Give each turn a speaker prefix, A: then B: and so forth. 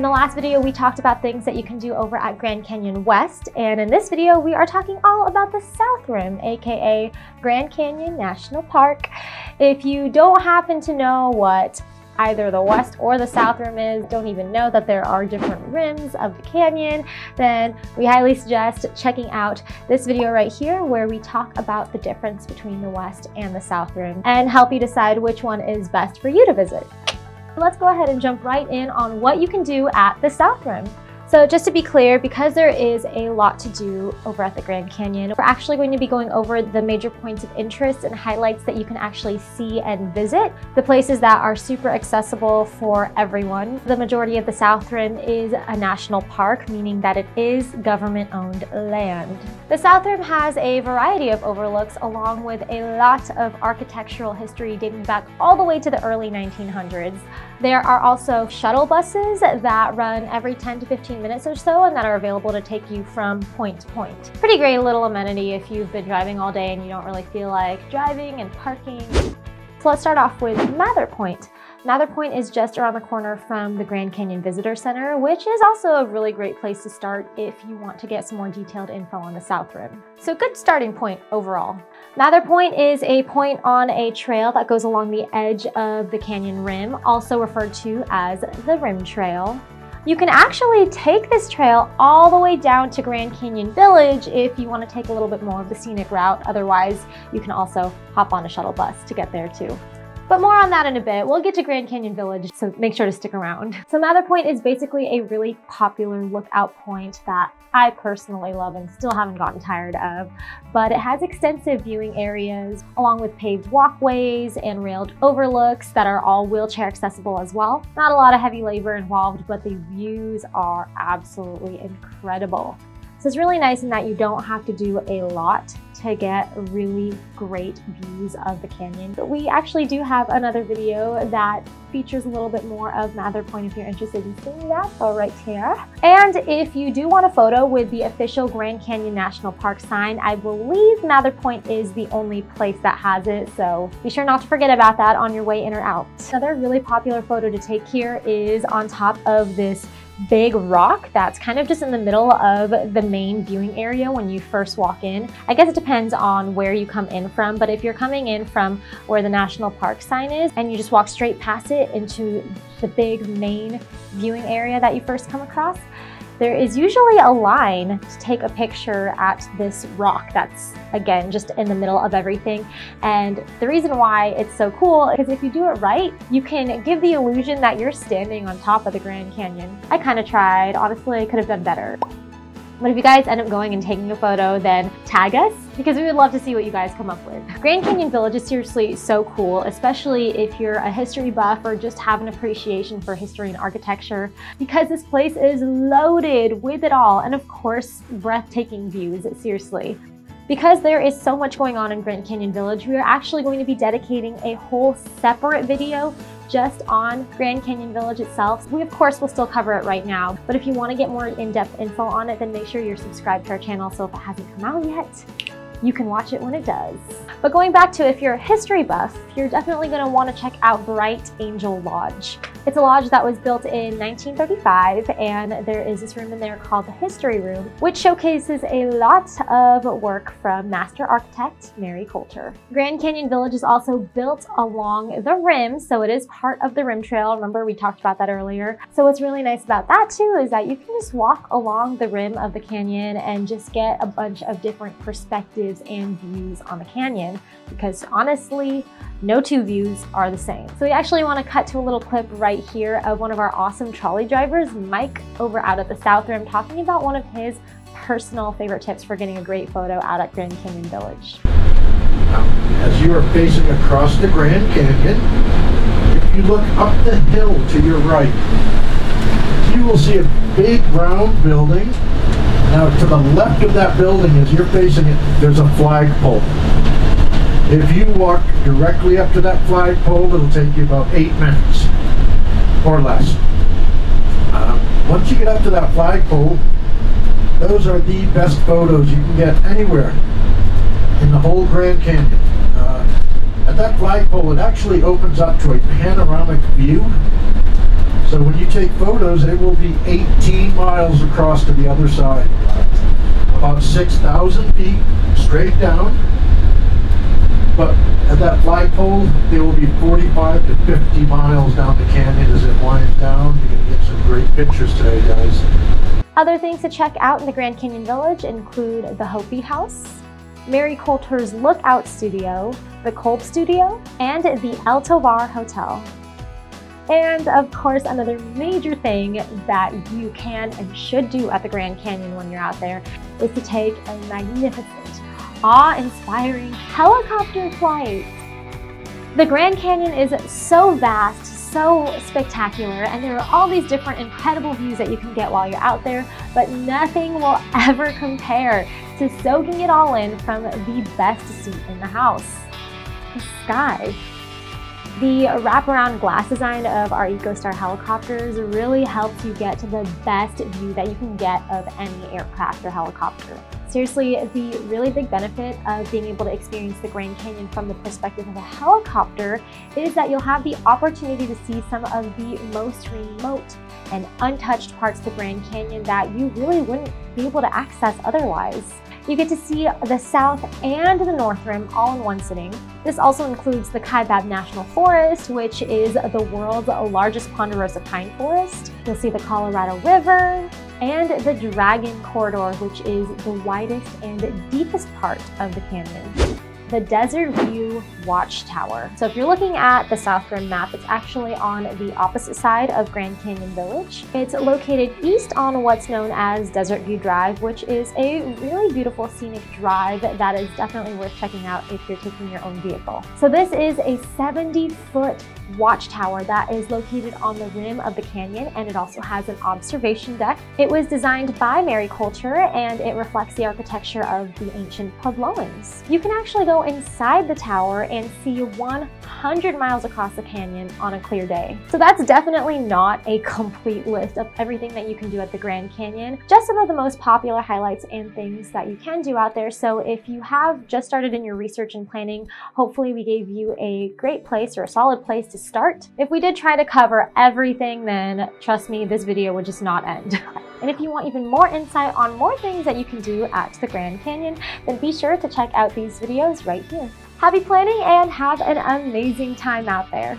A: the last video, we talked about things that you can do over at Grand Canyon West, and in this video, we are talking all about the South Rim, aka Grand Canyon National Park. If you don't happen to know what either the West or the South Rim is, don't even know that there are different rims of the canyon, then we highly suggest checking out this video right here where we talk about the difference between the West and the South Rim and help you decide which one is best for you to visit. Let's go ahead and jump right in on what you can do at the South Rim. So just to be clear, because there is a lot to do over at the Grand Canyon, we're actually going to be going over the major points of interest and highlights that you can actually see and visit, the places that are super accessible for everyone. The majority of the South Rim is a national park, meaning that it is government-owned land. The South Rim has a variety of overlooks along with a lot of architectural history dating back all the way to the early 1900s. There are also shuttle buses that run every 10 to 15 minutes or so and that are available to take you from point to point. Pretty great little amenity if you've been driving all day and you don't really feel like driving and parking. So let's start off with Maverick Point. Maverick Point is just around the corner from the Grand Canyon Visitor Center, which is also a really great place to start if you want to get some more detailed info on the South Rim. So good starting point overall. Maverick Point is a point on a trail that goes along the edge of the canyon rim, also referred to as the Rim Trail. You can actually take this trail all the way down to Grand Canyon Village if you want to take a little bit more of the scenic route. Otherwise, you can also hop on a shuttle bus to get there too. But more on that in a bit. We'll get to Grand Canyon Village, so make sure to stick around. So Maverick Point is basically a really popular lookout point that I personally love and still haven't gotten tired of, but it has extensive viewing areas along with paved walkways and railed overlooks that are all wheelchair accessible as well. Not a lot of heavy labor involved, but the views are absolutely incredible. So it's really nice in that you don't have to do a lot to get really great views of the canyon. But we actually do have another video that features a little bit more of Maverick Point if you're interested in seeing that, so right here. And if you do want a photo with the official Grand Canyon National Park sign, I believe Maverick Point is the only place that has it, so be sure not to forget about that on your way in or out. Another really popular photo to take here is on top of this big rock that's kind of just in the middle of the main viewing area when you first walk in. I guess it depends on where you come in from, but if you're coming in from where the national park sign is and you just walk straight past it into the big main viewing area that you first come across, there is usually a line to take a picture at this rock that's, again, just in the middle of everything. And the reason why it's so cool is if you do it right, you can give the illusion that you're standing on top of the Grand Canyon. I kind of tried. Honestly, I could have done better. But if you guys end up going and taking a photo, then tag us because we would love to see what you guys come up with. Grand Canyon Village is seriously so cool, especially if you're a history buff or just have an appreciation for history and architecture, because this place is loaded with it all. And of course, breathtaking views, seriously. Because there is so much going on in Grand Canyon Village, we are actually going to be dedicating a whole separate video just on Grand Canyon Village itself. We of course will still cover it right now, but if you want to get more in-depth info on it, then make sure you're subscribed to our channel so if it hasn't come out yet, you can watch it when it does. But going back to if you're a history buff, you're definitely going to want to check out Bright Angel Lodge. It's a lodge that was built in 1935, and there is this room in there called the History Room, which showcases a lot of work from master architect Mary Coulter. Grand Canyon Village is also built along the rim, so it is part of the Rim Trail. Remember, we talked about that earlier. So what's really nice about that too is that you can just walk along the rim of the canyon and just get a bunch of different perspectives and views on the canyon, because honestly, no two views are the same. So we actually want to cut to a little clip right here of one of our awesome trolley drivers, Mike, over out at the South Rim, talking about one of his personal favorite tips for getting a great photo out at Grand Canyon Village.
B: As you are facing across the Grand Canyon, if you look up the hill to your right, you will see a big round building. Now to the left of that building, as you're facing it, there's a flagpole. If you walk directly up to that flagpole, it'll take you about 8 minutes or less. Once you get up to that flagpole, those are the best photos you can get anywhere in the whole Grand Canyon. At that flagpole, it actually opens up to a panoramic view So when you take photos, it will be 18 miles across to the other side. About 6,000 feet straight down. But at that flagpole, it will be 45 to 50 miles down the canyon as it winds down. You're going to get some great pictures today, guys.
A: Other things to check out in the Grand Canyon Village include the Hopi House, Mary Coulter's Lookout Studio, the Kolb Studio, and the El Tovar Hotel. And of course, another major thing that you can and should do at the Grand Canyon when you're out there is to take a magnificent, awe-inspiring helicopter flight. The Grand Canyon is so vast, so spectacular, and there are all these different incredible views that you can get while you're out there, but nothing will ever compare to soaking it all in from the best seat in the house, the sky. The wraparound glass design of our EcoStar helicopters really helps you get to the best view that you can get of any aircraft or helicopter. Seriously, the really big benefit of being able to experience the Grand Canyon from the perspective of a helicopter is that you'll have the opportunity to see some of the most remote and untouched parts of the Grand Canyon that you really wouldn't be able to access otherwise. You get to see the South and the North Rim all in one sitting. This also includes the Kaibab National Forest, which is the world's largest ponderosa pine forest. You'll see the Colorado River and the Dragon Corridor, which is the widest and deepest part of the canyon. The Desert View Watchtower. So if you're looking at the South Rim map, it's actually on the opposite side of Grand Canyon Village. It's located east on what's known as Desert View Drive, which is a really beautiful scenic drive that is definitely worth checking out if you're taking your own vehicle. So this is a 70-foot watchtower that is located on the rim of the canyon, and it also has an observation deck. It was designed by Mary Coulter, and it reflects the architecture of the ancient Puebloans. You can actually go inside the tower and see 100 miles across the canyon on a clear day. So that's definitely not a complete list of everything that you can do at the Grand Canyon, just some of the most popular highlights and things that you can do out there. So if you have just started in your research and planning, hopefully we gave you a great place or a solid place to start. If we did try to cover everything, then trust me, this video would just not end. And if you want even more insight on more things that you can do at the Grand Canyon, then be sure to check out these videos right here. Happy planning and have an amazing time out there.